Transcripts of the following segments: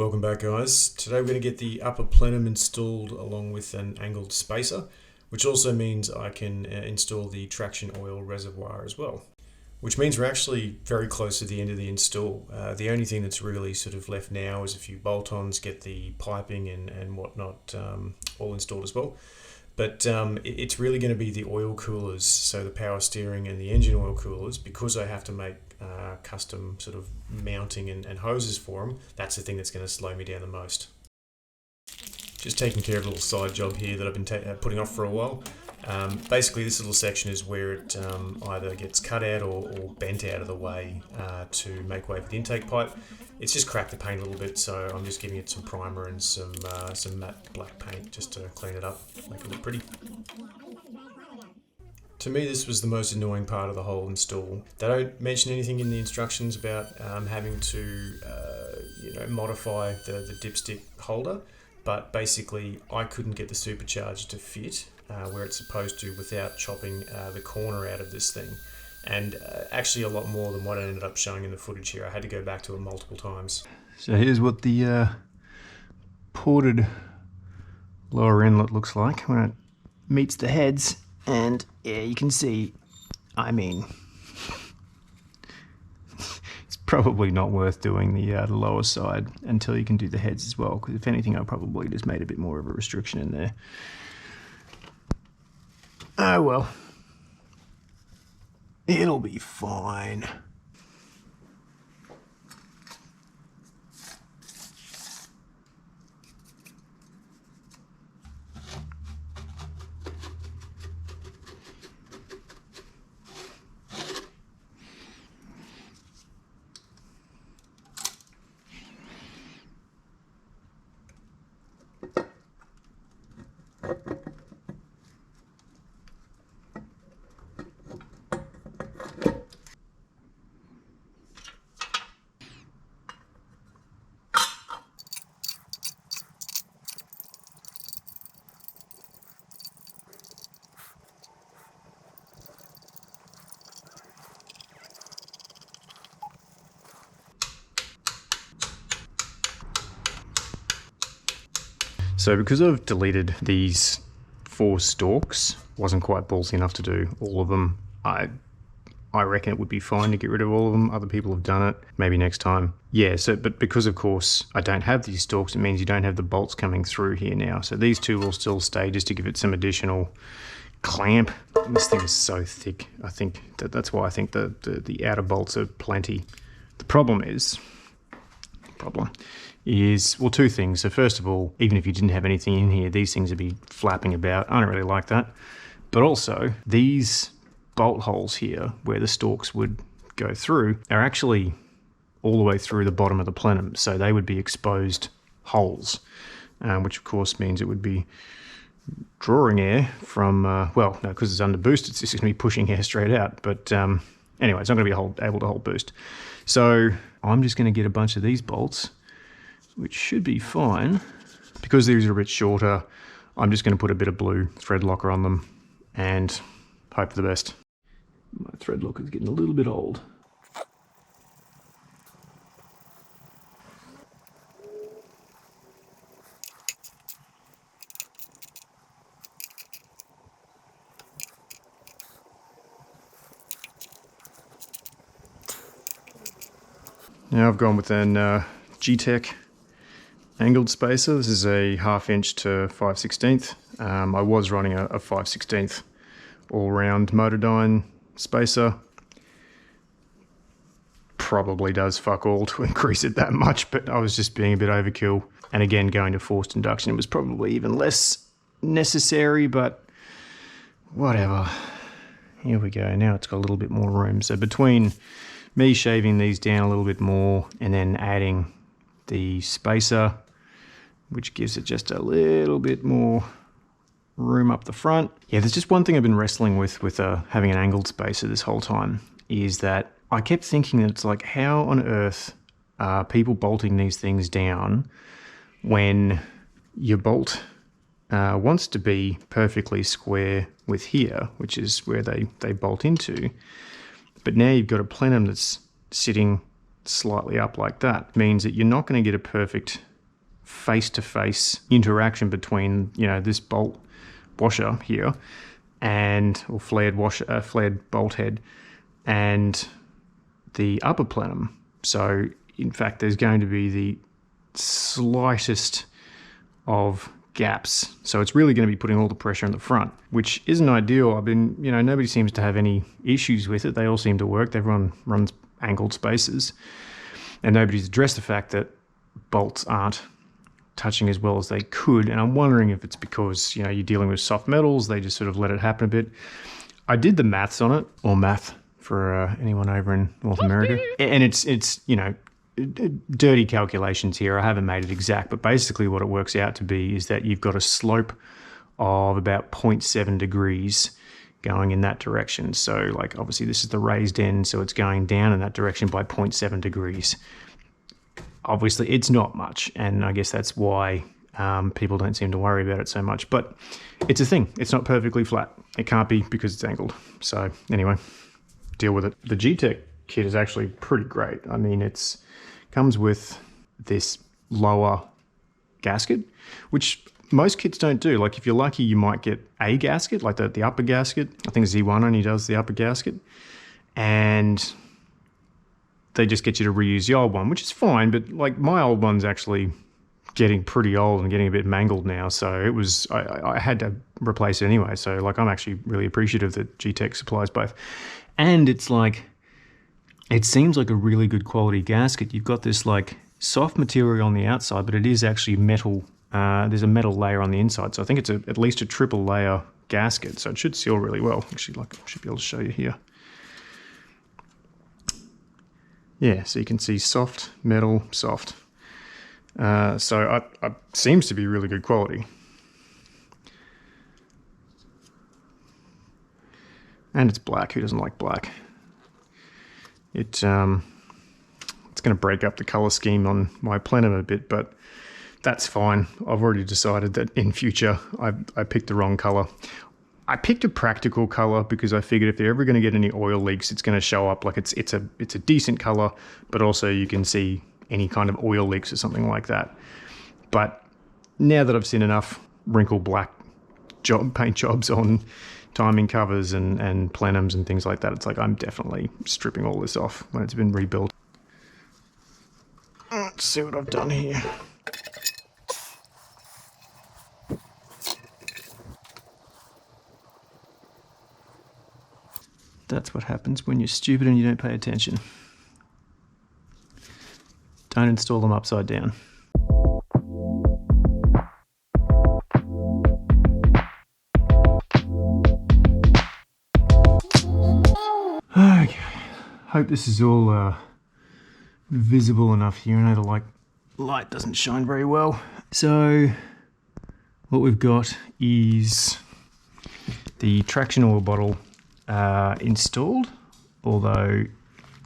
Welcome back, guys. Today we're going to get the upper plenum installed along with an angled spacer, which also means I can install the traction oil reservoir as well. Which means we're actually very close to the end of the install. The only thing that's really sort of left now is a few bolt-ons, get the piping and whatnot all installed as well. But it's really going to be the oil coolers, so the power steering and the engine oil coolers, because I have to make custom sort of mounting and hoses for them. That's the thing that's going to slow me down the most. Just taking care of a little side job here that I've been putting off for a while. Basically this little section is where it either gets cut out or bent out of the way to make way for the intake pipe. It's just cracked the paint a little bit, so I'm just giving it some primer and some matte black paint just to clean it up, make it look pretty. To me, this was the most annoying part of the whole install. They don't mention anything in the instructions about having to modify the dipstick holder, but basically I couldn't get the Supercharger to fit where it's supposed to without chopping the corner out of this thing. And actually a lot more than what I ended up showing in the footage here. I had to go back to it multiple times. So here's what the ported lower inlet looks like when it meets the heads. And yeah, you can see, I mean, it's probably not worth doing the lower side until you can do the heads as well, because if anything, I probably just made a bit more of a restriction in there. Oh well, it'll be fine. So because I've deleted these 4 stalks, wasn't quite ballsy enough to do all of them. I reckon it would be fine to get rid of all of them. Other people have done it. Maybe next time. Yeah, but because of course I don't have these stalks, it means you don't have the bolts coming through here now. So these 2 will still stay just to give it some additional clamp. This thing is so thick. I think that's why I think the outer bolts are plenty. The problem is, well, 2 things. So first of all, even if you didn't have anything in here, these things would be flapping about. I don't really like that. But also, these bolt holes here, where the stalks would go through, are actually all the way through the bottom of the plenum. So they would be exposed holes, which of course means it would be drawing air from, well, no, because it's under boost, it's just going to be pushing air straight out. But anyway, it's not going to be able to hold boost. So I'm just going to get a bunch of these bolts, which should be fine. Because these are a bit shorter, I'm just going to put a bit of blue thread locker on them and hope for the best. My thread locker is getting a little bit old. Now I've gone with an G-Tech angled spacer. This is a 1/2 inch to 5/16. I was running a 5/16 all-round Modification spacer. Probably does fuck all to increase it that much, but I was just being a bit overkill. And again, going to forced induction, it was probably even less necessary, but whatever. Here we go. Now it's got a little bit more room. So between me shaving these down a little bit more and then adding the spacer, which gives it just a little bit more room up the front. Yeah, there's just one thing I've been wrestling with having an angled spacer this whole time, is that I kept thinking that it's like, how on earth are people bolting these things down when your bolt wants to be perfectly square with here, which is where they bolt into. But now you've got a plenum that's sitting slightly up like that. It means that you're not going to get a perfect face-to-face interaction between, you know, this bolt washer here or flared bolt head and the upper plenum. So in fact, there's going to be the slightest of gaps. So it's really going to be putting all the pressure on the front, which isn't ideal. Nobody seems to have any issues with it. They all seem to work. Everyone runs angled spacers. And nobody's addressed the fact that bolts aren't touching as well as they could. And I'm wondering if it's because, you know, you're dealing with soft metals. They just sort of let it happen a bit. I did the maths on it, or math for anyone over in North America. And it's you know, dirty calculations here. I haven't made it exact, but basically what it works out to be is that you've got a slope of about 0.7 degrees going in that direction. So like obviously this is the raised end, so it's going down in that direction by 0.7 degrees. Obviously it's not much, and I guess that's why people don't seem to worry about it so much, but it's a thing. It's not perfectly flat. It can't be because it's angled. So anyway, deal with it. The G-Tech kit is actually pretty great. I mean, comes with this lower gasket, which most kits don't do. Like if you're lucky, you might get a gasket, like the upper gasket. I think Z1 only does the upper gasket. And they just get you to reuse the old one, which is fine. But like my old one's actually getting pretty old and getting a bit mangled now. So I had to replace it anyway. So like I'm actually really appreciative that G-Tech supplies both. And it's like, it seems like a really good quality gasket. You've got this like soft material on the outside, but it is actually metal. There's a metal layer on the inside. So I think it's at least a triple layer gasket. So it should seal really well. Actually, like I should be able to show you here. Yeah, so you can see soft, metal, soft. So it seems to be really good quality. And it's black. Who doesn't like black? It's going to break up the color scheme on my Plenum a bit, but that's fine. I've already decided that in future I picked the wrong color. I picked a practical color because I figured if they're ever going to get any oil leaks, it's going to show up like it's a decent color, but also you can see any kind of oil leaks or something like that. But now that I've seen enough wrinkle black paint jobs on timing covers and plenums and things like that, it's like I'm definitely stripping all this off when it's been rebuilt. Let's see what I've done here. That's what happens when you're stupid and you don't pay attention. Don't install them upside down. Okay, hope this is all visible enough here. I know the light doesn't shine very well. So what we've got is the traction oil bottle installed, although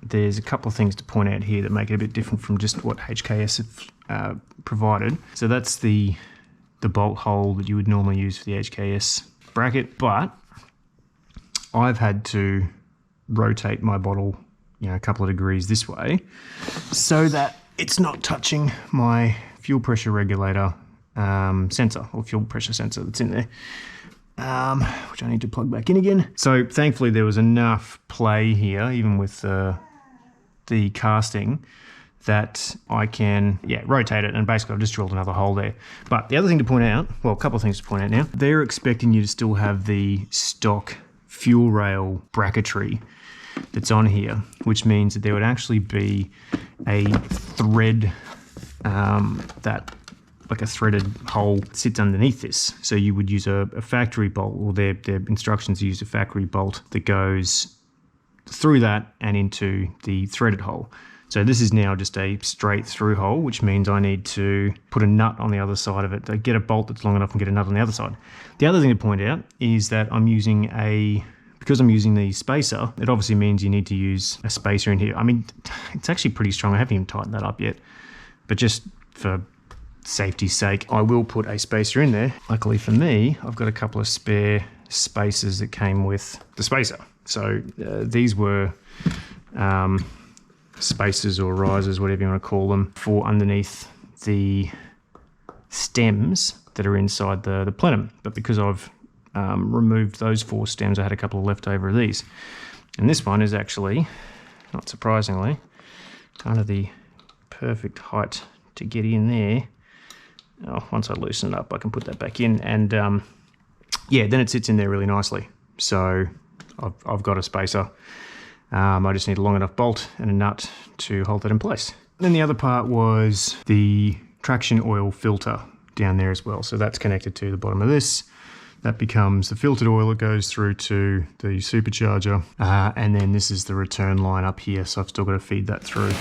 there's a couple of things to point out here that make it a bit different from just what HKS have provided. So that's the bolt hole that you would normally use for the HKS bracket, but I've had to rotate my bottle, you know, a couple of degrees this way so that it's not touching my fuel pressure regulator sensor, or fuel pressure sensor that's in there, which I need to plug back in again. So thankfully there was enough play here, even with the casting, that I can rotate it, and basically I've just drilled another hole there. But the other thing to point out, well, a couple of things to point out now, they're expecting you to still have the stock fuel rail bracketry that's on here, which means that there would actually be a thread that, like a threaded hole, sits underneath this. So you would use a factory bolt, or their instructions use a factory bolt that goes through that and into the threaded hole. So this is now just a straight through hole, which means I need to put a nut on the other side of it to get a bolt that's long enough and get a nut on the other side. The other thing to point out is that because I'm using the spacer, it obviously means you need to use a spacer in here. I mean, it's actually pretty strong. I haven't even tightened that up yet, but just for safety's sake, I will put a spacer in there. Luckily for me, I've got a couple of spare spacers that came with the spacer. So these were spacers or risers, whatever you want to call them, for underneath the stems that are inside the plenum. But because I've removed those 4 stems, I had a couple of left over of these. And this one is actually, not surprisingly, kind of the perfect height to get in there. Oh, once I loosen it up, I can put that back in, and yeah, then it sits in there really nicely. So I've got a spacer. I just need a long enough bolt and a nut to hold that in place. Then the other part was the traction oil filter down there as well. So that's connected to the bottom of this. That becomes the filtered oil that goes through to the supercharger. And then this is the return line up here. So I've still got to feed that through.